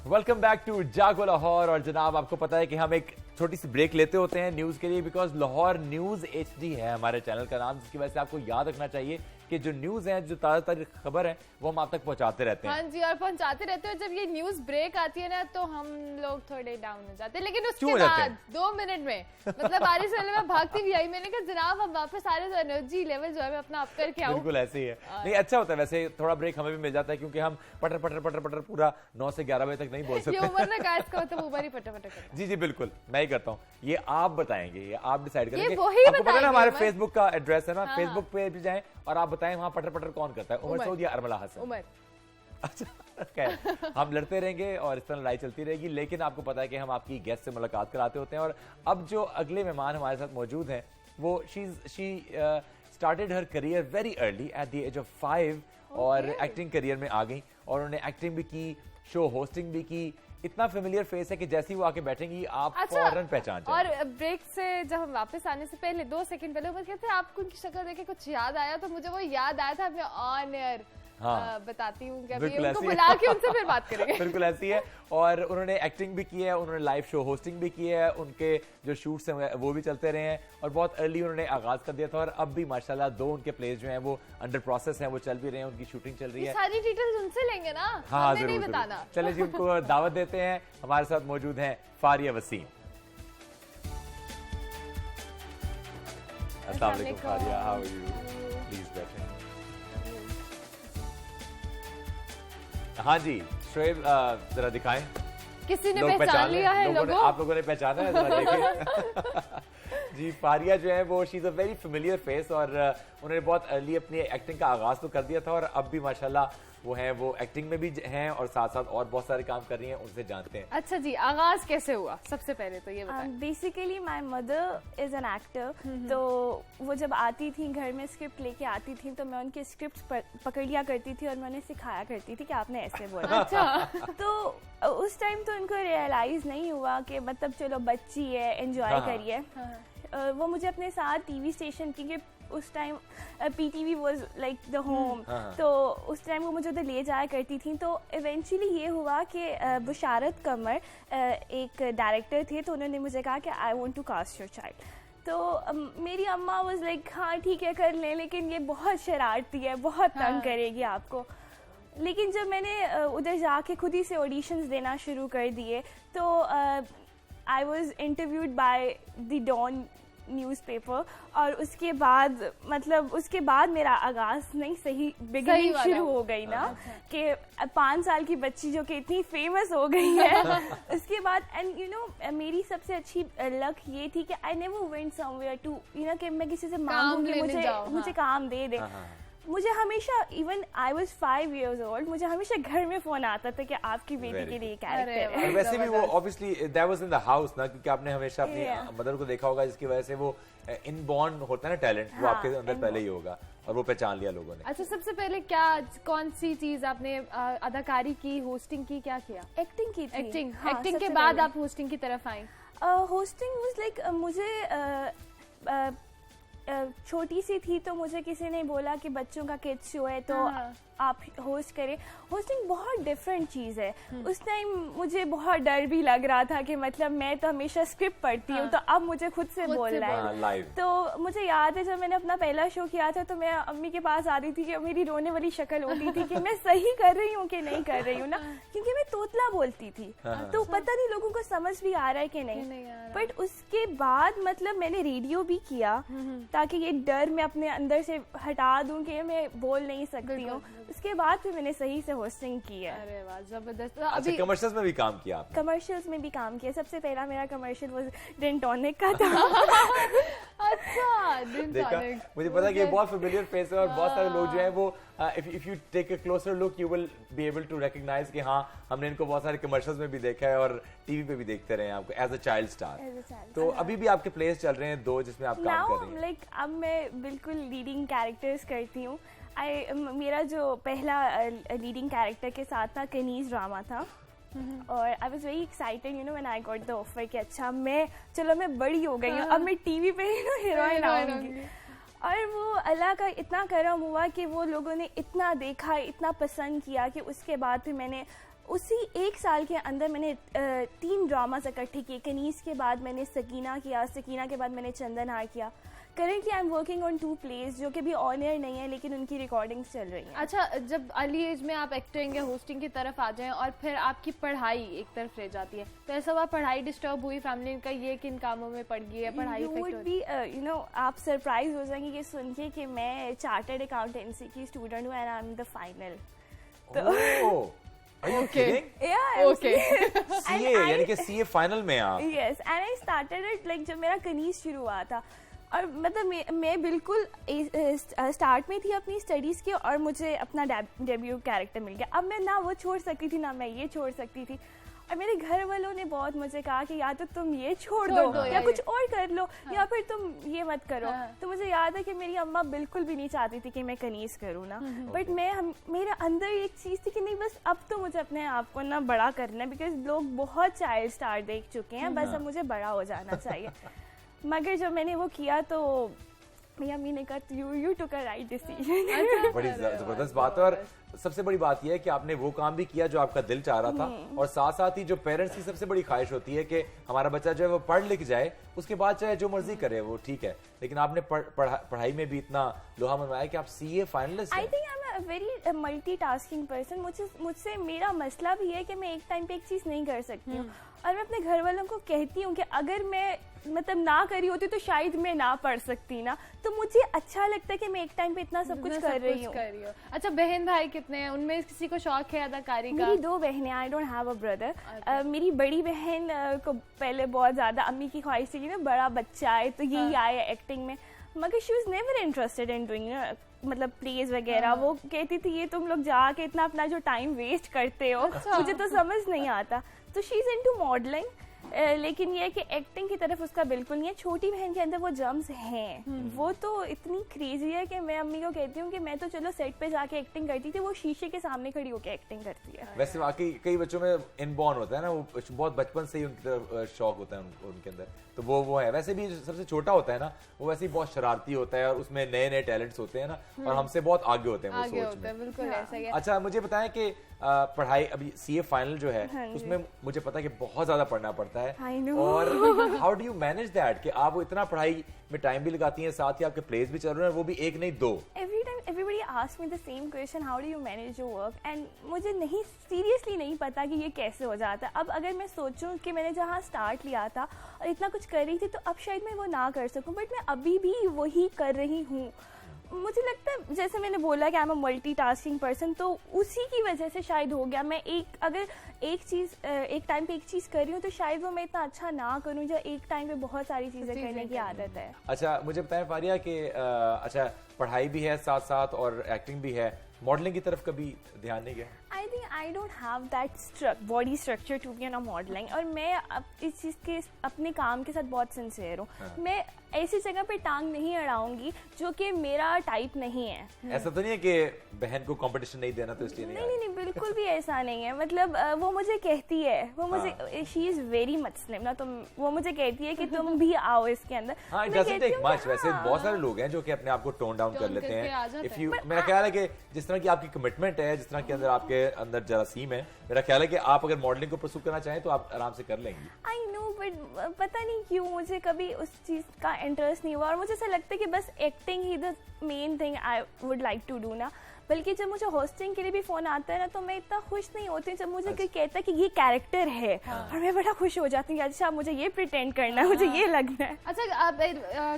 Welcome back to जागो लाहौर। और जनाब आपको पता है कि हम एक छोटी सी ब्रेक लेते होते हैं न्यूज के लिए, बिकॉज लाहौर न्यूज HD है हमारे चैनल का नाम, जिसकी वजह से आपको याद रखना चाहिए कि जो न्यूज है, जो ताज़ा ताज़ा खबर है, वो हम आप तक पहुंचाते रहते हैं। हाँ जी, और पहुंचाते रहते हैं। जब ये न्यूज ब्रेक आती है ना तो हम लोग थोड़े डाउन हो जाते हैं, लेकिन उसके बाद 2 मिनट में मतलब आने से पहले मैं भागती भी आई। मैंने कहा जनाब हम वापस आ रहे तो एनर्जी लेवल जो है मैं अपना अप करके आऊं। बिल्कुल ऐसे ही है। नहीं, अच्छा होता है वैसे, थोड़ा ब्रेक हमें भी मिल जाता है, क्योंकि हम पटर पटर पटर पटर पूरा 9 से 11 बजे तक नहीं बोल सकते। ये उम्र ना गाइस का मतलब ऊपर ही पटर पटर करना। जी जी बिल्कुल, मैं ही करता हूँ। ये आप बताएंगे, ये आप डिसाइड करेंगे। आपको पता है ना हमारे फेसबुक का एड्रेस है ना, फेसबुक पे भी जाएं और आप बताएं वहाँ पटर पटर कौन करता है, उमर सऊद या अरमला हसन। उमर। अच्छा खैर, हम लड़ते रहेंगे और इस तरह लड़ाई चलती रहेगी, लेकिन आपको पता है कि हम आपकी गेस्ट से मुलाकात कराते होते हैं। और अब जो अगले मेहमान हमारे साथ मौजूद हैं वो she started her career very early at the age of 5 और एक्टिंग करियर में आ गई और उन्होंने एक्टिंग भी की, शो होस्टिंग भी की। इतना फेमिलियर फेस है कि जैसे ही वो आके बैठेंगी आप फौरन पहचान जाएंगे। और ब्रेक से जब हम वापस आने से पहले 2 सेकंड पहले वो कहते हैं आपको उनकी शक्ल देख के कुछ याद आया, तो मुझे वो याद आया था। मैं ऑन एयर बताती हूँ कि अभी उनको बुला के उनसे फिर बात करेंगे। बिल्कुल ऐसी है। और उन्होंने एक्टिंग भी की है, उन्होंने लाइव शो होस्टिंग भी की है, उनके जो शूट्स हैं वो भी चलते रहे हैं और बहुत अर्ली उन्होंने आगाज कर दिया था। और अब भी माशाल्लाह 2 उनके प्लेस जो हैं वो अंडर प्रोसेस हैं, वो चल भी रहे हैं, उनकी शूटिंग चल रही है। सारी डिटेल्स उनसे लेंगे ना, हाँ हमें नहीं बताना। चले जी, उनको दावत देते हैं। हमारे साथ मौजूद हैं फारिया वसीम। अस्सलाम वालेकुम Faria, how are you? Please बैठें। हाँ जी शोएब, जरा दिखाएं। किसी ने पहचान लिया है लोगों? आप लोगों ने पहचाना है, जरा देखें। जी फारिया जो है वो she is a very familiar face और उन्होंने बहुत अर्ली अपनी एक्टिंग का आगाज तो कर दिया था और अब भी माशाल्लाह वो हैं, वो एक्टिंग में भी हैं और साथ साथ और बहुत सारे काम कर रही हैं, उनसे जानते हैं। अच्छा जी, आगाज कैसे हुआ सबसे पहले तो ये बताएं। Basically my mother is an actor, तो वो जब आती थी घर में स्क्रिप्ट लेके आती थी तो मैं उनके स्क्रिप्ट पकड़ लिया करती थी और मैं उन्हें सिखाया करती थी कि आपने ऐसे बोला। अच्छा। तो उस टाइम तो उनको रियलाइज नहीं हुआ कि मतलब चलो बच्ची है, एंजॉय करिए। वो मुझे अपने साथ टीवी स्टेशन, क्योंकि उस time PTV was like the home, तो उस टाइम वो मुझे उधर ले जाया करती थी। तो इवेंचुअली ये हुआ कि बुशारत कमर एक डायरेक्टर थे, तो उन्होंने मुझे कहा कि I want to cast your child. तो मेरी अम्मा वाज लाइक हाँ ठीक है कर लें, लेकिन ये बहुत शरारती है, बहुत तंग करेगी आपको। लेकिन जब मैंने उधर जाके खुद ही से ऑडिशंस देना शुरू कर दिए तो I was interviewed by the Dawn newspaper और उसके बाद मेरा आगाज नहीं सही बिगिनिंग शुरू हो गई ना कि 5 साल की बच्ची जो कि इतनी फेमस हो गई है। उसके बाद एंड यू नो मेरी सबसे अच्छी लक ये थी कि I never went somewhere to you know कि मैं किसी से मांगूंगी मुझे काम दे दे। मुझे हमेशा even I was 5 years old, मुझे हमेशा घर में फोन आता था कि आपकी बेटी के लिए कैरेक्टर है। वैसे भी वो obviously that was in the house ना, क्योंकि आपने हमेशा अपनी मदर को देखा होगा, जिसकी वजह से वो इनबॉर्न होता है ना टैलेंट, वो आपके अंदर पहले ही होगा और वो पहचान लिया लोगों ने। अच्छा, सबसे पहले कौन सी चीज आपने अदाकारी की, होस्टिंग की, क्या किया? एक्टिंग की थी। एक्टिंग के बाद आप होस्टिंग की तरफ आई? होस्टिंग वाज लाइक मुझे छोटी सी थी तो मुझे किसी ने बोला कि बच्चों का किड्स शो है तो आप होस्ट करें। होस्टिंग बहुत डिफरेंट चीज़ है। उस टाइम मुझे बहुत डर भी लग रहा था कि मतलब मैं तो हमेशा स्क्रिप्ट पढ़ती हूँ तो अब मुझे खुद से बोलना है। तो मुझे याद है जब मैंने अपना पहला शो किया था तो मैं अम्मी के पास आती थी कि मेरी रोने वाली शक्ल होती थी कि मैं सही कर रही हूँ कि नहीं कर रही हूँ ना, क्योंकि मैं तोतला बोलती थी तो पता नहीं लोगों को समझ भी आ रहा है कि नहीं। बट उसके बाद मतलब मैंने रेडियो भी किया ताकि ये डर मैं अपने अंदर से हटा दूं कि मैं बोल नहीं सकती हूँ। उसके बाद फिर मैंने सही से होस्टिंग की है। अरे वाह, जबरदस्त। अच्छा, कमर्शियल्स में भी काम किया आपने? कमर्शियल्स में भी काम किया। सबसे पहला मेरा कमर्शियल वो डिन टॉनिक का था। अच्छा, डिन टॉनिक। मुझे पता है कि बहुत फेमिलियर फेस है और बहुत सारे लोग जो हैं वो if you take a closer look you will be able to recognise कि हाँ हमने इनको बहुत सारे कमर्शियल्स में भी देखा है और टीवी पे भी देखते रहे हैं आपको एज अ चाइल्ड स्टार। तो अभी भी आपके प्लेस चल रहे हैं 2 जिसमें आप काम कर रही हैं? लाइक अब मैं बिल्कुल लीडिंग कैरेक्टर्स करती हूँ। मेरा जो पहला लीडिंग कैरेक्टर के साथ था कनीज ड्रामा था और I was very excited you know when I got the offer कि अच्छा मैं बड़ी हो गई हूँ, अब मैं टीवी पे ही हीरोइन आऊंगी। और वो अल्लाह का इतना करम हुआ कि वो लोगों ने इतना देखा, इतना पसंद किया कि उसके बाद फिर मैंने उसी 1 साल के अंदर मैंने 3 ड्रामास इकट्ठे किए। कनीज़ के बाद मैंने सकीना किया, सकीना के बाद मैंने चंदनहार किया। Currently I am working on 2 place जो कि भी ऑन एयर नहीं है, लेकिन उनकी रिकॉर्डिंग्स चल रही हैं। अच्छा, जब अर्ली एज में आप एक्टिंग या होस्टिंग की तरफ आ जाएं और फिर आपकी पढ़ाई एक तरफ रह जाती है, तो ऐसा हुआ पढ़ाई डिस्टर्ब हुई, फैमिली का ये किन कामों में पड़ गई है, पढ़ाई यू नो आप सरप्राइज हो जाएंगे ये सुन के कि मैं चार्टर्ड अकाउंटेंसी की स्टूडेंट हूँ and I am the final. CA यानी कि CA फाइनल में आप? Yes, and I started it like जब मेरा कनीज शुरू हुआ था, और मतलब मैं बिल्कुल स्टार्ट में थी अपनी स्टडीज़ के, और मुझे अपना डेब्यू कैरेक्टर मिल गया। अब मैं ना वो छोड़ सकती थी ना मैं ये छोड़ सकती थी, और मेरे घर वालों ने बहुत मुझे कहा कि या तो तुम ये छोड़ दो या कुछ और कर लो, या फिर तुम ये मत करो। तो मुझे याद है कि मेरी अम्मा बिल्कुल भी नहीं चाहती थी कि मैं कनीज़ करूँ ना, बट मेरे अंदर एक चीज़ थी कि नहीं, बस अब तो मुझे अपने आप को ना बड़ा करना है, बिकॉज लोग बहुत चाइल्ड स्टार देख चुके हैं, बस अब मुझे बड़ा हो जाना चाहिए। मगर जब मैंने वो किया तो मेरी अम्मी ने कहा you took a right decision. बड़ी जबरदस्त बात है, और सबसे बड़ी बात यह है कि आपने वो काम भी किया जो आपका दिल चाह रहा था, और साथ साथ ही जो पेरेंट्स की सबसे बड़ी ख्वाहिश होती है कि हमारा बच्चा जो है वो पढ़ लिख जाए, उसके बाद चाहे जो मर्जी करे वो ठीक है, लेकिन आपने पढ़ाई में भी इतना लोहा मनवाया कि आप CA फाइनलिस्ट हैं। आई think I am a very multitasking person. मुझसे मेरा मसला भी है कि मैं एक टाइम पे एक चीज़ नहीं कर सकती हूँ, और मैं अपने घर वालों को कहती हूँ कि अगर मैं मतलब ना करी होती तो शायद मैं ना पढ़ सकती ना, तो मुझे अच्छा लगता है कि मैं एक टाइम पे इतना सब कुछ कर रही हूँ। अच्छा, बहन भाई कितने हैं? उनमें किसी को शौक है अदाकारी का? मेरी 2 बहनें, आई डोंट हैव अ ब्रदर। मेरी बड़ी बहन को पहले बहुत ज़्यादा अम्मी की ख्वाहिश थी कि ना बड़ा बच्चा है तो यही आए एक्टिंग में, मगर she was never interested in doing मतलब प्लेज वगैरह। वो कहती थी ये तुम लोग जाके इतना अपना जो टाइम वेस्ट करते हो, मुझे तो समझ नहीं आता। तो शी इज़ इनटू मॉडलिंग, लेकिन ये है कि एक्टिंग की तरफ उसका बिल्कुल नहीं है। छोटी बहन के अंदर वो जम्स हैं, वो तो इतनी क्रेजी है कि मैं अम्मी को कहती हूँ कि मैं तो चलो सेट पे जाके एक्टिंग करती थी, वो शीशे के सामने खड़ी होकर एक्टिंग करती है। वैसे वाकई कई बच्चों में इनबॉर्न होता है ना, वो बहुत बचपन से ही उनकी तरफ शौक होता है उनके अंदर, तो वो है। वैसे भी सबसे छोटा होता है ना, वो वैसे ही बहुत शरारती होता है, और उसमें नए नए टैलेंट्स होते हैं ना, और हमसे बहुत आगे होते हैं वो सोच में। बिल्कुल ऐसा ही है। अच्छा, मुझे बताएं कि पढ़ाई अभी CA फाइनल जो है उसमें मुझे पता है कि बहुत ज्यादा पढ़ना पड़ता है, और how do you manage that कि आप इतना पढ़ाई में टाइम भी लगाती हैं, साथ ही आपके प्लेस भी चल रहे हैं, वो भी एक नहीं 2। Every time everybody ask me the same question, how do you manage your work, and मुझे नहीं सीरियसली नहीं पता कि ये कैसे हो जाता है। अब अगर मैं सोचूं कि मैंने जहाँ स्टार्ट लिया था और इतना कुछ कर रही थी, तो अब शायद मैं वो ना कर सकूं, बट मैं अभी भी वही कर रही हूँ। मुझे लगता है जैसे मैंने बोला कि I am a multitasking person, तो उसी की वजह से शायद हो गया। मैं अगर एक टाइम पे एक चीज़ कर रही हूँ तो शायद वो मैं इतना अच्छा ना करूँ, जो एक टाइम पे बहुत सारी चीज़ें करने की आदत है। अच्छा, मुझे बताएं फारिया कि अच्छा पढ़ाई भी है साथ साथ और एक्टिंग भी है, मॉडलिंग की तरफ कभी ध्यान नहीं गया? I think I don't have that body structure to be on a modelling, और मैं इस चीज़ के अपने काम के साथ बहुत सिंसियर हूँ। मैं ऐसी जगह पे टांग नहीं अड़ाऊंगी जो कि मेरा टाइप नहीं है। ऐसा तो नहीं है कि बहन को कंपटीशन नहीं देना तो इसलिए नहीं, बिल्कुल भी ऐसा नहीं है। मतलब वो मुझे कहती है, वो मुझे she is very much slim ना, तो वो मुझे कहती है कि तुम भी आओ इसके अंदर। हाँ, वैसे बहुत सारे लोग हैं जो कि अपने आप को टोन डाउन कर लेते हैं। इफ यू, मेरा ख्याल है कि जिस तरह की आपकी कमिटमेंट है, जिस तरह के अंदर आपके अंदर जरासीम है, मेरा ख्याल है कि आप अगर मॉडलिंग को परस्यू करना चाहें तो आप आराम से कर लेंगी। आई नो, बट पता नहीं क्यों मुझे कभी उस चीज़ का इंटरेस्ट नहीं हुआ, और मुझे ऐसा लगता है कि बस एक्टिंग ही the main thing I would like to do ना। बल्कि जब मुझे होस्टिंग के लिए भी फोन आता है ना, तो मैं इतना खुश नहीं होती जब मुझे कोई कहता है कि ये कैरेक्टर है, और मैं बड़ा खुश हो जाती हूँ, अच्छा मुझे ये प्रिटेंड करना है, मुझे ये लगना है। अच्छा, आप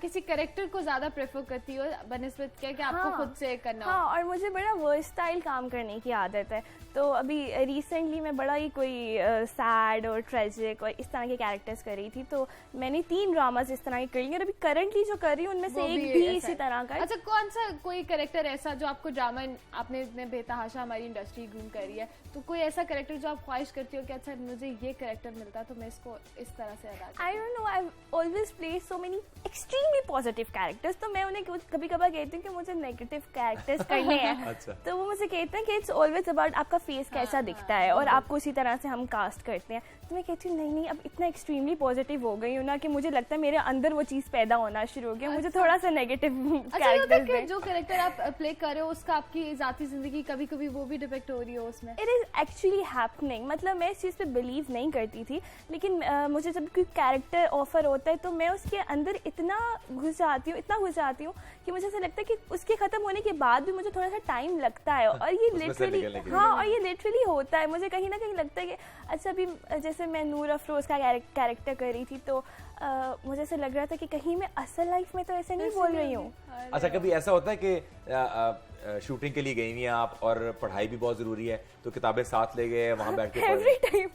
किसी कैरेक्टर को ज्यादा प्रेफर करती हो बनिस्बत के कि आपको खुद से करना? हाँ, और मुझे बड़ा वर्सटाइल काम करने की आदत है। तो अभी रिसेंटली मैं बड़ा ही कोई सैड और ट्रेजिक और इस तरह के कैरेक्टर्स कर रही थी, तो मैंने 3 ड्रामास इस तरह के कर लिए, और अभी करंटली जो कर रही हूँ उनमें से एक भी इसी तरह का। अच्छा, कौन सा कोई कैरेक्टर ऐसा जो आपको ड्रामा आपने इतने बेतहाशा हमारी इंडस्ट्री घूम करी है, तो कोई ऐसा कैरेक्टर जो आप ख्वाहिश करती हो कि अच्छा मुझे ये कैरेक्टर मिलता तो मैं इसको इस तरह से अदा करती? I don't know, I've always played so many extremely positive characters, तो मैं उन्हें कभी कभार कहती हूँ कि मुझे नेगेटिव कैरेक्टर्स करने हैं। अच्छा। तो वो मुझे कहते हैं कि इट्स ऑलवेज अबाउट आपका फेस कैसा दिखता है और आपको उसी तरह से हम कास्ट करते हैं। तो मैं कहती हूँ नहीं अब इतना एक्सट्रीमली पॉजिटिव हो गई हूँ ना कि मुझे लगता है मेरे अंदर वो चीज़ पैदा होना शुरू हो गया, मुझे थोड़ा सा नेगेटिव कैरेक्टर्स। जो कैरेक्टर आप प्ले कर रहे हो उसका आपकी जाती जिंदगी कभी कभी वो भी डिपेक्ट हो रही हो उसमें? इट इज़ एक्चुअली हैपनिंग, मतलब मैं इस चीज़ पे बिलीव नहीं करती थी, लेकिन मुझे जब कोई कैरेक्टर ऑफर होता है तो मैं उसके अंदर इतना घुस जाती हूँ कि मुझे ऐसा लगता है कि उसके ख़त्म होने के बाद भी मुझे थोड़ा सा टाइम लगता है। और ये लिटरली होता है। मुझे कहीं ना कहीं लगता है कि अच्छा अभी जैसे मैं नूर अफरोज़ का कैरेक्टर कर रही थी तो मुझे ऐसा लग रहा था कि कहीं मैं असल लाइफ में तो ऐसे नहीं बोल रही हूँ। अच्छा, कभी ऐसा होता है कि शूटिंग के लिए गई हुई हैं आप और पढ़ाई भी बहुत जरूरी है तो किताबें साथ ले गए वहां बैठ के एवरी टाइम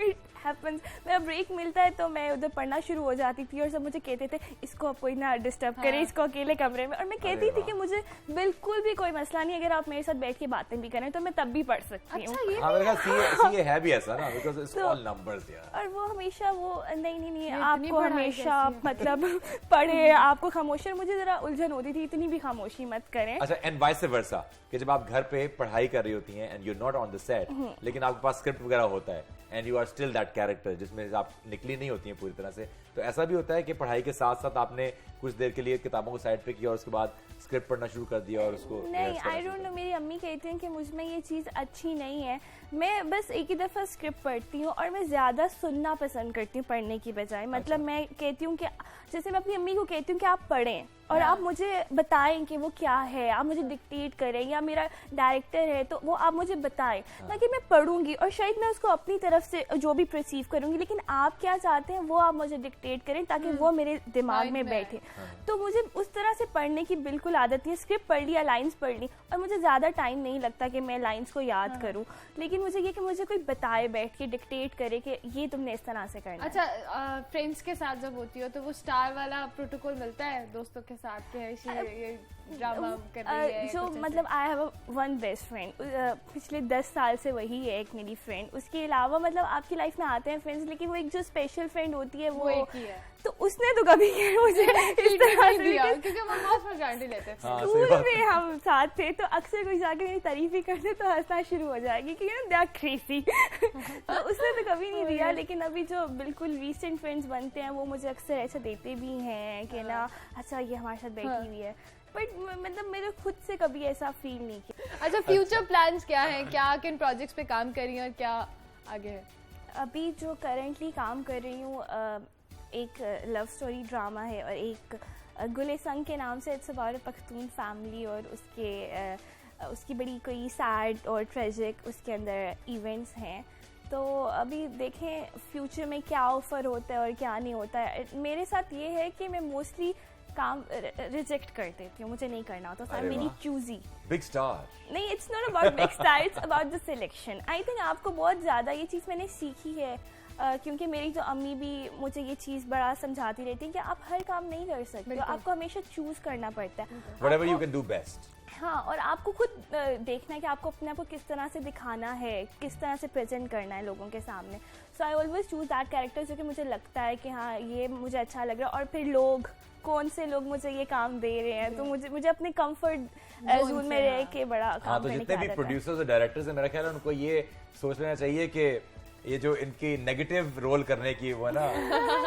इट हैपेंस। मेरा ब्रेक मिलता है तो मैं उधर पढ़ना शुरू हो जाती थी और सब मुझे कहते थे इसको आप कोई ना डिस्टर्ब करे, इसको अकेले कमरे में। और मैं कहती थी कि मुझे बिल्कुल भी कोई मसला नहीं, अगर आप मेरे साथ बैठ के बातें भी करें तो मैं तब भी पढ़ सकती हूँ। सीए है भी ऐसा ना, बिकॉज़ इट्स ऑल नंबर्स यार। और वो हमेशा वो नहीं आपको हमेशा मतलब पढ़े, आपको खामोशी, मुझे जरा उलझन होती थी, इतनी भी खामोशी मत करें। अच्छा, एंड वाइस वर्सा कि जब आप घर पे पढ़ाई कर रही होती हैं and you are not on the set, लेकिन आपके पास स्क्रिप्ट वगैरह होता है and you are still that character जिसमें आप निकली नहीं होती हैं पूरी तरह से, तो ऐसा भी होता है कि पढ़ाई के साथ साथ आपने कुछ देर के लिए किताबों को साइड पे किया और उसके बाद स्क्रिप्ट पढ़ना शुरू कर दिया और उसको? नहीं, आई डोंट नो, मेरी अम्मी कहती हैं कि मुझ में ये चीज़ अच्छी नहीं है। मैं बस एक ही दफ़ा स्क्रिप्ट पढ़ती हूँ और मैं ज़्यादा सुनना पसंद करती हूँ पढ़ने की बजाय। मतलब मैं कहती हूँ कि जैसे मैं अपनी अम्मी को कहती हूँ कि आप पढ़ें और आप मुझे बताएं कि वो क्या है, आप मुझे डिक्टेट करें, या मेरा डायरेक्टर है तो वो आप मुझे बताएं, ना कि मैं पढ़ूंगी और शायद मैं उसको अपनी तरफ से जो भी परसीव करूंगी, लेकिन आप क्या चाहते हैं वो आप मुझे डिक्टेट करें ताकि वो मेरे दिमाग में बैठे। तो मुझे उस तरह से पढ़ने की बिल्कुल आदत नहीं है। स्क्रिप्ट पढ़ लिया, लाइन्स पढ़ ली और मुझे ज़्यादा टाइम नहीं लगता कि मैं लाइन्स को याद करूँ, लेकिन मुझे ये कि मुझे कोई बताए बैठ के डिक्टेट करे कि ये तुमने इस तरह से करना। अच्छा, फ्रेंड्स के साथ जब होती हो तो वो स्टार वाला प्रोटोकॉल मिलता है दोस्तों के साथ के ये ड्रामा कर रही है जो मतलब I have one best friend, पिछले 10 साल से वही है एक मेरी फ्रेंड। उसके अलावा मतलब आपकी लाइफ में आते हैं फ्रेंड्स, लेकिन वो एक जो स्पेशल फ्रेंड होती है वो एक ही है। तो उसने तो कभी मुझे इस तरह से दिया क्योंकि हम बहुत फ्रेंडली लेते थे। स्कूल में हम साथ थे तो अक्सर कोई जाके मेरी तारीफ ही करते तो हंसना शुरू हो जाएगी कि दे आर क्रेजी। तो उसने तो कभी नहीं दिया, लेकिन अभी जो बिल्कुल रीसेंट फ्रेंड्स बनते हैं वो मुझे अक्सर ऐसा देते भी हैं कि ना अच्छा ये हमारे साथ बैठी हुई है, बट मतलब मेरे खुद से कभी ऐसा फील नहीं किया। अच्छा, फ्यूचर प्लान्स क्या हैं, क्या किन प्रोजेक्ट्स पे काम कर रही हैं और क्या आगे है? अभी जो करंटली काम कर रही हूँ एक लव स्टोरी ड्रामा है और एक गुले संग के नाम से, it's about a Pakhtun family और उसकी बड़ी कोई सैड और ट्रेजिक उसके अंदर इवेंट्स हैं। तो अभी देखें फ्यूचर में क्या ऑफ़र होता है और क्या नहीं होता है। मेरे साथ ये है कि मैं मोस्टली काम रिजेक्ट कर देती हूँ, मुझे नहीं करना होता। तो मेरी चूजी बिग स्टार नहीं, it's not about big star, it's about the selection. I think आपको बहुत ज़्यादा ये चीज़ मैंने सीखी है क्योंकि मेरी जो अम्मी भी मुझे ये चीज़ बड़ा समझाती रहती है कि आप हर काम नहीं कर सकते, तो आपको हमेशा चूज़ करना पड़ता है whatever you can do best. हाँ, और आपको खुद देखना है कि आपको अपने आप को किस तरह से दिखाना है, किस तरह से प्रेजेंट करना है लोगों के सामने। So I always choose that character जो कि मुझे लगता है कि हाँ ये मुझे अच्छा लग रहा है, और फिर लोग कौन से लोग मुझे ये काम दे रहे हैं, तो मुझे अपने कंफर्ट जोन में रह के बड़ा काम तो जितने भी प्रोड्यूसर्स और डायरेक्टर्स हैं मेरा ख्याल है उनको ये सोच लेना चाहिए कि ये जो इनकी नेगेटिव रोल करने की वो ना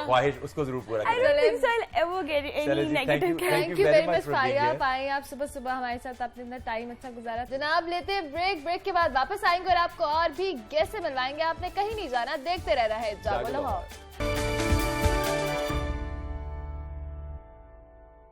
ख्वाहिश उसको जरूर पूरा करें। I don't think so I'll ever get any negative. Thank you very much Faria, आप आए, आप सुबह हमारे साथ आपने इतना टाइम अच्छा गुजारा। जनाब लेते हैं ब्रेक के बाद वापस आएंगे और आपको और भी गेस्ट से मिलवाएंगे। आपने कहीं नहीं जाना, देखते रहना है जागो लाहौर।